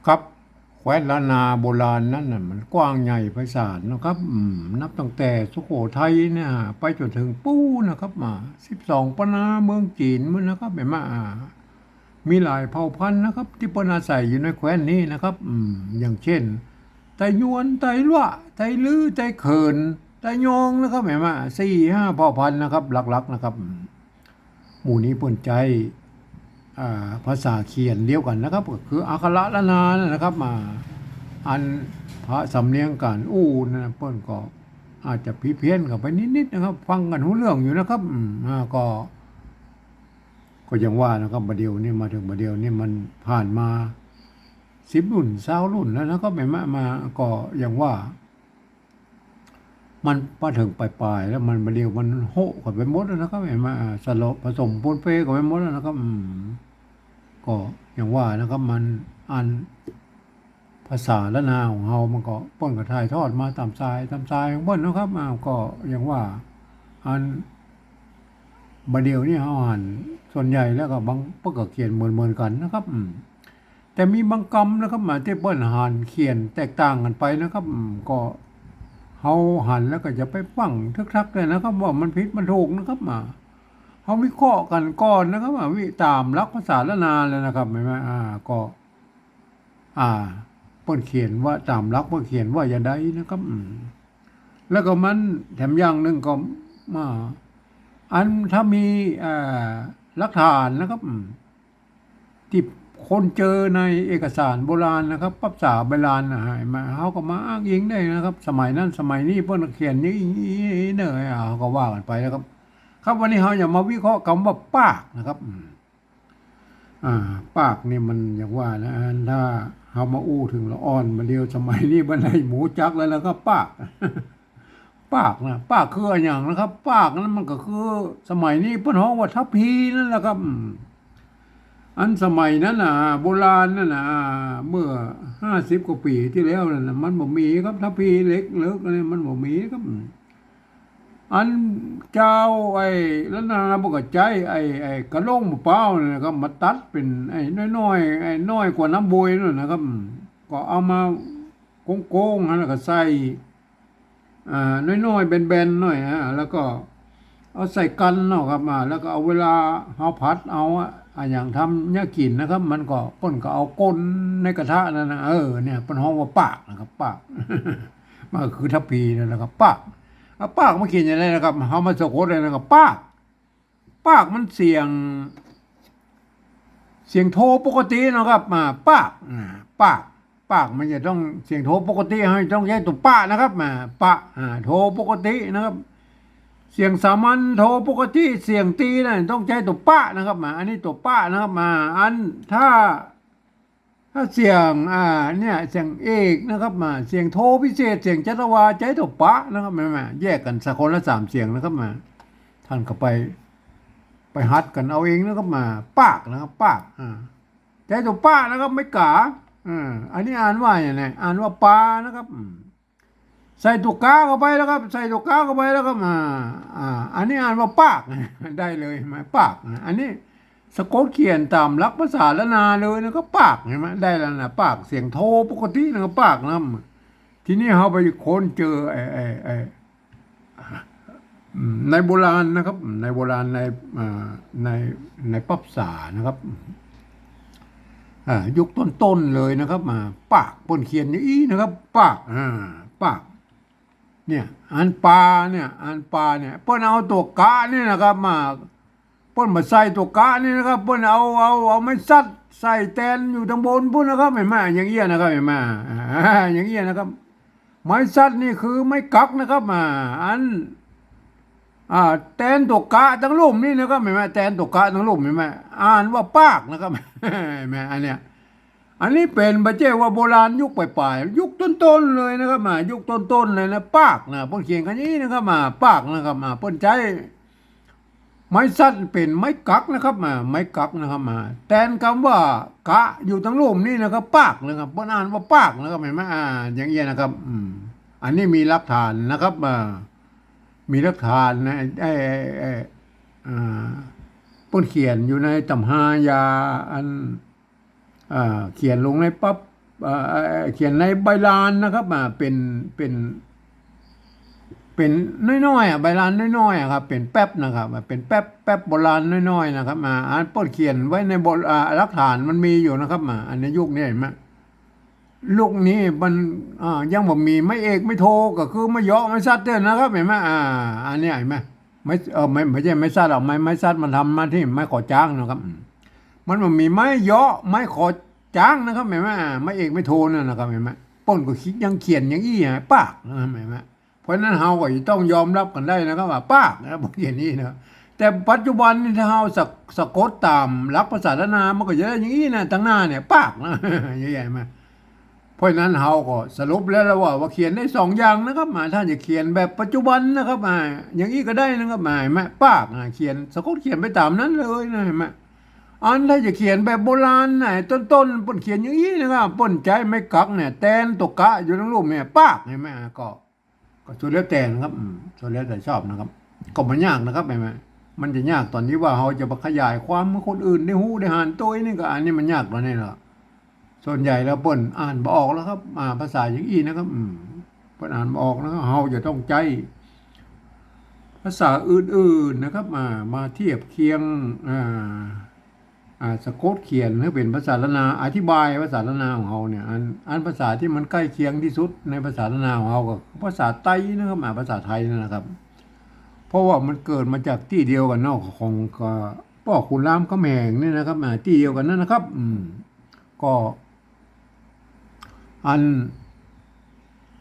ครับแคว้นล้านนาโบราณนั่นน่ะมันกว้างใหญ่ไพศาลนะครับนับตั้งแต่สุโขทัยเนี่ยไปจนถึงปู้นะครับมา12 ปนาเมืองจีนมันนะครับเห็นไหมมีหลายเผ่าพันธุ์นะครับที่ปนอาศัยอยู่ในแคว้นนี้นะครับอย่างเช่นไตยวนไตลั่วไตลื้อไตเขินไตยองนะครับเห็นไหม4-5เผ่าพันธุ์นะครับหลักๆนะครับหมู่นี้เปิ่นใจภาษาเขียนเดียวกันนะครับก็คืออักขระละนานะครับมาอันพระสำเนียงกันนะเปิ้นก็อาจจะพิเพี้ยนกันไปนิดๆนะครับฟังกันรู้เรื่องอยู่นะครับก็ยังว่านะครับบัดเดียวนี่มาถึงบัดเดียวนี่มันผ่านมา10 รุ่น20 รุ่นแล้วนะครับไม่มาก็ยังว่ามันมาถึงปลายๆแล้วมันบัดเดียวมันโหกันไปหมดแล้วนะครับไม่มาสลบผสมปนเปกันไปหมดแล้วนะครับก็อย่างว่านะครับมันอันภาษาละนาของเฮามันก็ป้นกับถ่ายทอดมาตามสายของเปิ้นนะครับก็อย่างว่าอันบัดเดียวนี่เฮาอ่านส่วนใหญ่แล้วก็บางเปิ้นก็เขียนเหมือนกันนะครับแต่มีบางคำนะครับมาที่เปิ้นอ่านเขียนแตกต่างกันไปนะครับก็เฮาหันแล้วก็จะไปฟังทึกๆเลยนะครับว่ามันผิดมันถูกนะครับเขาวิเคราะห์กันก่อนนะครับวิตามหลักภาษาละนาเลยนะครับไม่ไหมก็อ่าเปิ้นเขียนว่าตามหลักเปิ้นเขียนว่าอย่างใดนะครับแล้วก็มันแถมอย่างหนึ่งก็อ่าอันถ้ามีหลักฐานนะครับที่คนเจอในเอกสารโบราณนะครับภาษาโบราณมาเขาก็มาอ้างอิงได้นะครับสมัยนั้นสมัยนี้เพิ่นเขียนนี้เนยเขาก็ว่ากันไปนะครับ ครับวันนี้เราอย่ามาวิเคราะห์คำว่าปากนะครับปากนี่มันอย่างว่านะถ้าเรามาอู้ถึงละอ่อนมาเดียวสมัยนี้บันไดหมูจักแล้วก็ปากปากนะปากคืออย่างนะครับปากนั้นมันก็คือสมัยนี้เพิ่นฮ้องว่าทัพพีนั่นแหละครับอันสมัยนั้นโบราณนั่นเมื่อ50 กว่าปีที่แล้วนั่นมันบ่มีครับทัพพีเล็กเลิกอะไรมันบ่มีครับอันเจ้าแล้วนาบกใจกระโหลกมะพร้าวนี่นะครับมาตัดเป็นน้อยๆน้อยกว่าน้ำบวยนั่นนะครับก็เอามาโค้งๆแล้วก็ใส่น้อยๆแบนๆหน่อยแล้วก็เอาใส่กันเนาะครับแล้วก็เอาเวลาเฮาผัดเอาอย่างทำเนี่ยกินนะครับมันก็เปิ้นก็เอาก้นในกระทะนั่นนะเนี่ยเปิ้นฮ้องว่าปากนะครับปากมันก็คือทัพพีนั่นแหละครับปากปากมันเขียนอย่างไรนะครับเขามาสะกดเลยนะครับปากมันเสียงโทปกตินะครับปากมันจะต้องเสียงโทปกติให้ต้องใช้ตัวป้านะครับปะโทปกตินะครับเสียงสามัญโทปกติเสียงตีนะต้องใช้ตัวป้านะครับอันนี้ตัวป้านะครับอันถ้าเสียงเนี่ยเสียงเอกนะครับเสียงโทพิเศษเสียงจัตวาใจตัวปะนะครับแยกกันสักคนละ3 เสียงนะครับท่านก็ไปฮัดกันเอาเองนะครับปากนะครับปากใจตัวปะนะครับไม่กาอันนี้อ่านว่าอย่างไรอ่านว่าปานะครับใส่ตัวกาเข้าไปแล้วครับใส่ตัวกาเข้าไปแล้วก็อันนี้อ่านว่าปากได้เลยไหมปากอันนี้สะกดเขียนตามหลักภาษาละนาเลยนะก็ปากเห็นไหมได้แล้วนะปากเสียงโทปกตินะก็ปากนะทีนี้เขาไปค้นเจอในโบราณนะครับในโบราณในในปับษานะครับยุคต้นๆเลยนะครับปากปนเขียนอย่างนี้นะครับปากปากเนี่ยอันปลาเนี่ยเปิ้นเอาตัวกะนี่นะครับเปิ้นมาใส่ตัวกะนี่นะครับเปิ้นเอาไม้ซัดใส่แตนอยู่ทางบนพุ่นนะครับเห็นไหมอย่างเงี้ยนะครับเห็นไหมอย่างเงี้ยนะครับไม้ซัดนี่คือไม้กักนะครับอันแตนตัวกะทั้งลุ่มนี่นะครับเห็นไหมแตนตัวกะทั้งลุ่มเห็นไหมอ่านว่าปากนะครับเห็นไหมอันเนี้ยอันนี้เป็นบาเจ้ว่าโบราณยุคปลายๆยุคต้นๆเลยนะครับยุคต้นๆเลยนะปากนะเพิ่นเขียนกันนี้นะครับปากนะครับเพิ่นใช้ไม้สั้นเป็นไม้กักนะครับไม้กักนะครับแทนคำว่ากะอยู่ทั้งรูปนี่นะครับปากนะครับเพิ่นอ่านว่าปากนะครับเห็นไหมอย่างเงี้ยนะครับอันนี้มีหลักฐานนะครับมีหลักฐานนะเพิ่นเขียนอยู่ในตำหายาอันเขียนลงในปั๊บ เขียนในใบลานนะครับเป็นน้อยๆใบลานน้อยๆครับเป็นแป๊บนะครับเป็นแป๊บโบราณน้อยๆนะครับอ่านป้นเขียนไว้ในบทหลักฐานมันมีอยู่นะครับอันในยุคนี้เห็นไหมลูกนี้มันยังบ่มีไม่เอกไม่โทก็คือไม่เยาะไม่ซัดเด้อนะครับเห็นไหมอันนี้เห็นไหมไม่ใช่ไม่ซัดหรอกไม่ซัดมันทำมาที่ไม่ขอจ้างนะครับมันมีไม่เยาะไม่ขอจ้างนะครับเห็นไหมไม่เอกไม่โทนั่นนะครับเห็นไหมป้นก็คิดยังเขียนอย่างอี้ปากนะครับเห็นไหมเพราะนั้นเฮาก็ต้องยอมรับกันได้นะครับว่าปากนะบอกอย่างนี้นะแต่ปัจจุบันนี่ถ้าเฮาสะกดตามหลักภาษาล้านนามันก็จะได้อย่างนี้นะตั้งหน้าเนี่ยปากนะใหญ่ๆมาเพราะนั้นเฮาก็สรุปแล้วว่าเขียนได้สองอย่างนะครับท่านจะเขียนแบบปัจจุบันนะครับอย่างนี้ก็ได้นะครับเห็นไหมปากเขียนสะกดเขียนไปตามนั้นเลยนะเห็นไหมอันถ้าจะเขียนแบบโบราณต้นป่นเขียนอย่างนี้นะครับป่นใจไม่กักเนี่ยแตนตกกะอยู่ทั้งรูปเนี่ยปากเห็นไหมก็ส่วนแล้วแต่นะครับส่วนแล้วแต่ชอบนะครับก็มันยากนะครับไหมมันจะยากตอนนี้ว่าเราจะมาขยายความเมื่อคนอื่นได้หู้ได้หานตัวนี่ก็อันนี้มันยากตอนนี้แหละส่วนใหญ่แล้วเปิ้นอ่านบ่ออกแล้วครับภาษาอย่างอี้นะครับเปิ้นอ่านบ่ออกแล้วเราจะต้องใจภาษาอื่นๆนะครับมาเทียบเคียงสะกดเขียนให้เป็นภาษาละนาอธิบายภาษาละนาของเราเนี่ยอันภาษาที่มันใกล้เคียงที่สุดในภาษาละนาของเราก็ภาษาไต้นะครับภาษาไทยนะครับ เพราะว่ามันเกิดมาจากที่เดียวกันเนาะของพ่อขุนรามคำแหงนี่นะครับที่เดียวกันนั่นนะครับก็อัน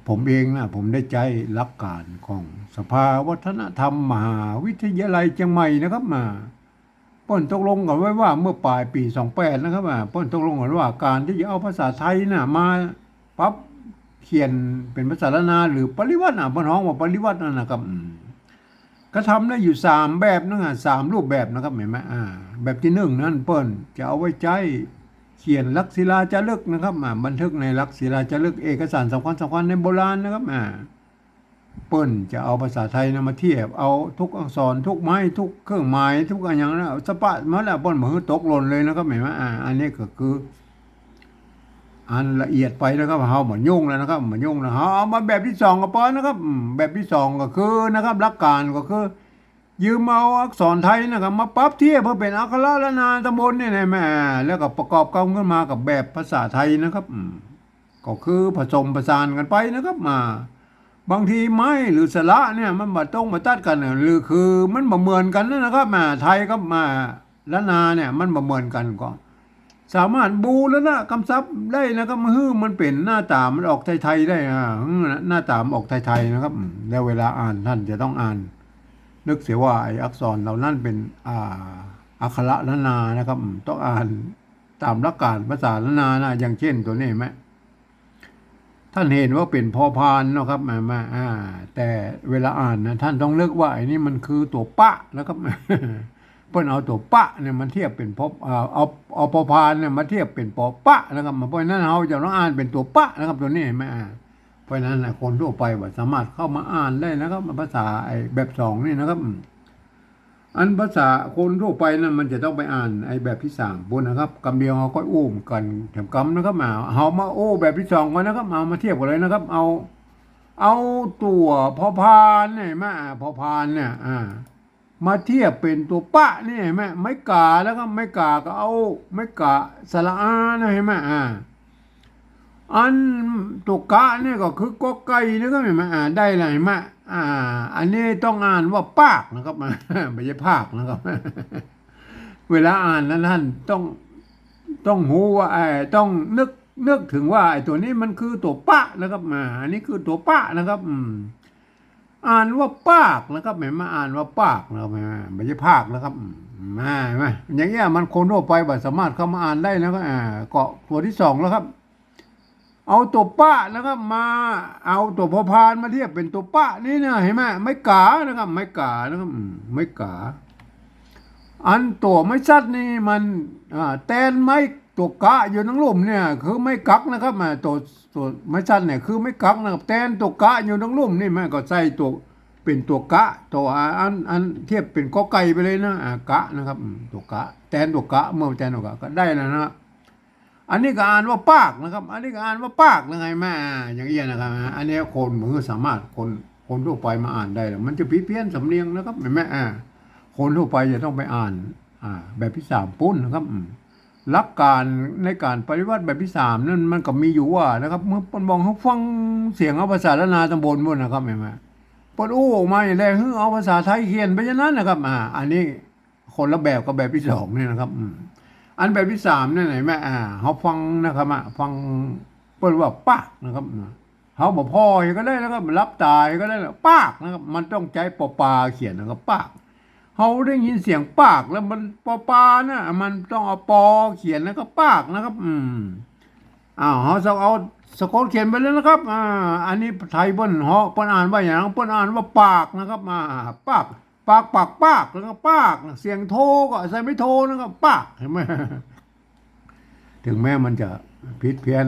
ผมเองนะผมได้ใจหลักการของสภาวัฒนธรรมมหาวิทยาลัยเชียงใหม่นะครับป้นตกลงกันไว้ว่าเมื่อปลายปี28นะครับป้นตกลงกันว่าการที่จะเอาภาษาไทยน่ะมาปรับเขียนเป็นภาษาละนาหรือปริวัติป้นฮ้องว่าปริวัตินั่นนะครับก็ทำได้อยู่3แบบนะ3รูปแบบนะครับเห็นไหมแบบที่1นั้นเปิ้นจะเอาไว้ใจเขียนลักษิลาจารึกนะครับบันทึกในลักษิลาจารึกเอกสารสำคัญในโบราณนะครับเปิ้นจะเอาภาษาไทยนะมาเทียบเอาทุกอักษรทุกไม้ทุกเครื่องหมายทุกอย่างนะสปะมาแล้วเปิ้นมือตกหล่นเลยนะครับเห็นไหมอันนี้ก็คืออันละเอียดไปนะครับเฮาเหมือนยุ่งแล้วนะครับเหมือนยุ่งแล้วเอามาแบบที่2ก็พอนะครับแบบที่2ก็คือนะครับหลักการก็คือยืมเอาอักษรไทยนะครับมาปรับเทียบเพื่อเป็นอักขระละนามตำบลนี่นะแม่แล้วก็ประกอบกันขึ้นมากับแบบภาษาไทยนะครับก็คือผสมผสานกันไปนะครับบางทีไม้หรือสระเนี่ยมันมาต้องมาตัดกันหรือคือมันบ่เหมือนกันนะครับไทยกับละนาเนี่ยมันบ่เหมือนกันก็สามารถบูแล้วนะคำศัพท์ได้นะครับมันเป็นหน้าตามันออกไทยๆได้หน้าตามออกไทยๆนะครับแล้วเวลาอ่านท่านจะต้องอ่านนึกเสียว่าไอ้อักษรเหล่านั้นเป็นอักขระละนานะครับต้องอ่านตามหลักการภาษาละนานะอย่างเช่นตัวนี้ไหมท่านเห็นว่าเป็นพอพานนะครับแต่เวลาอ่านนะท่านต้องเลือกว่าไอ้นี่มันคือตัวปะนะครับเพิ่นเอาตัวปะเนี่ยมันเทียบเป็นพอเอาพอพานเนี่ยมาเทียบเป็นปอปะนะครับเพราะนั้นเราจะต้องอ่านเป็นตัวปะนะครับตัวนี้เห็นไหมเพราะนั้นคนทั่วไปว่าสามารถเข้ามาอ่านได้นะครับภาษาไอ้แบบ2นี่นะครับอันภาษาคนทั่วไปนั้นมันจะต้องไปอ่านไอ้แบบที่3ปุ่นนะครับกำเดียวเขาก็อุ้มกันแถมกำนะครับเฮามาโอ้แบบที่2กันนะครับเอามาเทียบกันเลยนะครับเอาตัวพอพานเนี่ยมาพอพานเนี่ยมาเทียบเป็นตัวปะนี่เห็นไหมไม่กาแล้วก็ไม่กาก็เอาไม่กาสระอานะเห็นไหมอันตัวกะเนี่ยก็คือกอไก่นะครับเห็นไหมได้เลยเห็นไหมอันนี้ต้องอ่านว่าปากนะครับไม่ใช่ภาคนะครับ เวลาอ่านนั้นท่านต้องหูว่าต้องนึกถึงว่าไอ้ตัวนี้มันคือตัวปะนะครับอันนี้คือตัวปะนะครับอ่านว่าปากนะครับไม่อ่านว่าปากนะครับไม่ใช่ภาคนะครับอย่างเงี้ยมันคนทั่วไปบ่สามารถเข้ามาอ่านได้แล้วก็เกาะตัวที่2แล้วครับเอาตัวปะนะครับมาเอาตัวพอพานมาเทียบเป็นตัวปะนี่นะเห็นไหมไม่กานะครับไม่กานะครับไม่กาอันตัวไม่ชัดนี่มันแตนไม้ตัวกะอยู่ทั้งลุ่มเนี่ยคือไม่กักนะครับตัวไม่ชัดเนี่ยคือไม่กักนะครับแตนตัวกะอยู่ทั้งลุ่มนี่แม่ก็ใส่ตัวเป็นตัวกะตัวอันเทียบเป็นกอไก่ไปเลยนะกะนะครับตัวกะแตนตัวกะเมื่อแตนตัวกะก็ได้แล้วนะ อันนี้ก็อ่านว่าปากนะครับ อันนี้ก็อ่านว่าปากยังไงแม่อย่างเงี้ยนะครับอันนี้คนมือสามารถคนทั่วไปมาอ่านได้แล้วมันจะเพี้ยนสำเนียงนะครับแม่คนทั่วไปจะต้องไปอ่านแบบที่สามปุ้นนะครับหลักการในการปฏิวัติแบบที่สามนั่นมันก็มีอยู่ว่านะครับเมื่อปนมองเขาฟังเสียงเอาภาษาละนาตำบลบนนะครับแม่ปนอู้ออกมาอย่างไรเอาภาษาไทยเขียนไปอย่างนั้นนะครับอันนี้คนละแบบกับแบบที่สองนี่นะครับอันแบบที่สามนี่ไหนแม่เขาฟังนะครับฟังเปิ้นว่าปากนะครับเขาบอกพ่อก็ได้นะครับรับตายก็ได้ปากนะครับมันต้องใจปอปาเขียนนะครับปากเขาได้ยินเสียงปากแล้วมันปอปานะมันต้องเอาปอเขียนแล้วก็ปากนะครับเขาจะเอาสะกดเขียนไปเลยนะครับอันนี้ไทยเปิ้นเขาเปิ้นอ่านว่าอย่างเปิ้นอ่านว่าปากนะครับปากปากแล้วก็ปากเสียงโทก็ใส่ไม่โทนะครับปากเห็นไหม ถึงแม้มันจะผิดเพี้ยน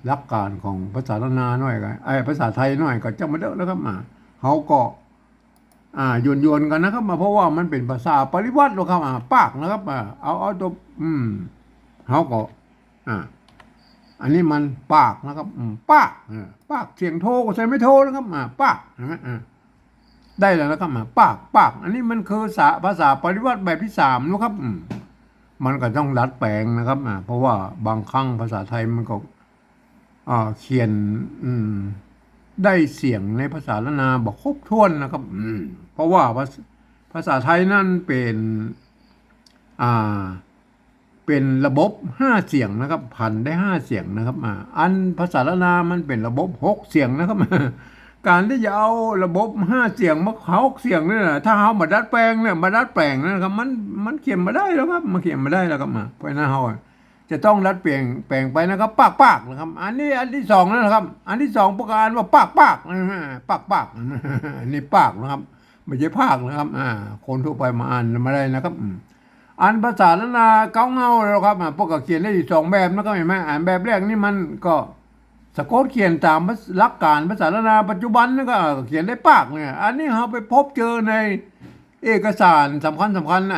หลักการของภาษาละนาหน่อยก็ภาษาไทยหน่อยก็จะมาเด้อแล้วครับเขาก็โยนกันนะครับเพราะว่ามันเป็นภาษาปริวัติหรอกครับปากนะครับเอาตัวเขาก็อันนี้มันปากนะครับปากเสียงโทก็ใส่ไม่โทนะครับปากเห็นไหมได้แล้วนะครับปากอันนี้มันคือภาษาปริวัติแบบที่สามนะครับมันก็ต้องดัดแปลงนะครับเพราะว่าบางครั้งภาษาไทยมันก็เขียนได้เสียงในภาษาละนาบอกครบถ้วนนะครับเพราะว่าภาษาไทยนั่นเป็นระบบ5 เสียงนะครับพันได้5 เสียงนะครับอันภาษาละนามันเป็นระบบ6 เสียงนะครับการที่จะเอาระบบ5 เสียงมา6 เสียงนี่นะถ้าเขามาดัดแปลงเนี่ยมาดัดแปลงนะครับมันเขียนมาได้แล้วครับมันเขียนมาได้แล้วครับเพราะนั้นเขาจะต้องดัดแปลงไปนะครับปากนะครับอันนี้อันที่สองนะครับอันที่สองประการว่าปากปากอันนี้ปากนะครับไม่ใช่ภาคนะครับคนทั่วไปมาอ่านมาได้นะครับอันภาษาละนาเก้าเงาแล้วครับพวกก็เขียนได้2 แบบนะครับเห็นไหมแบบแรกนี่มันก็สะกดเขียนตามหลักการภาษาละนาปัจจุบันนี่ก็เขียนได้ปากเนี่ยอันนี้เราไปพบเจอในเอกสารสำคัญใน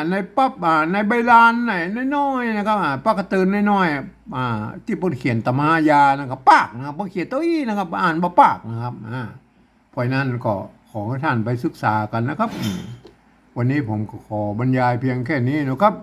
ในใบลานไหนน้อยๆนะครับปากกระตือนน้อยๆที่เพิ่นเขียนตมายานะครับปากนะครับเพิ่นเขียนตัวอี้นะครับอ่านบ่ปากนะครับเพราะนั้นก็ขอให้ท่านไปศึกษากันนะครับวันนี้ผมก็ขอบรรยายเพียงแค่นี้นะครับ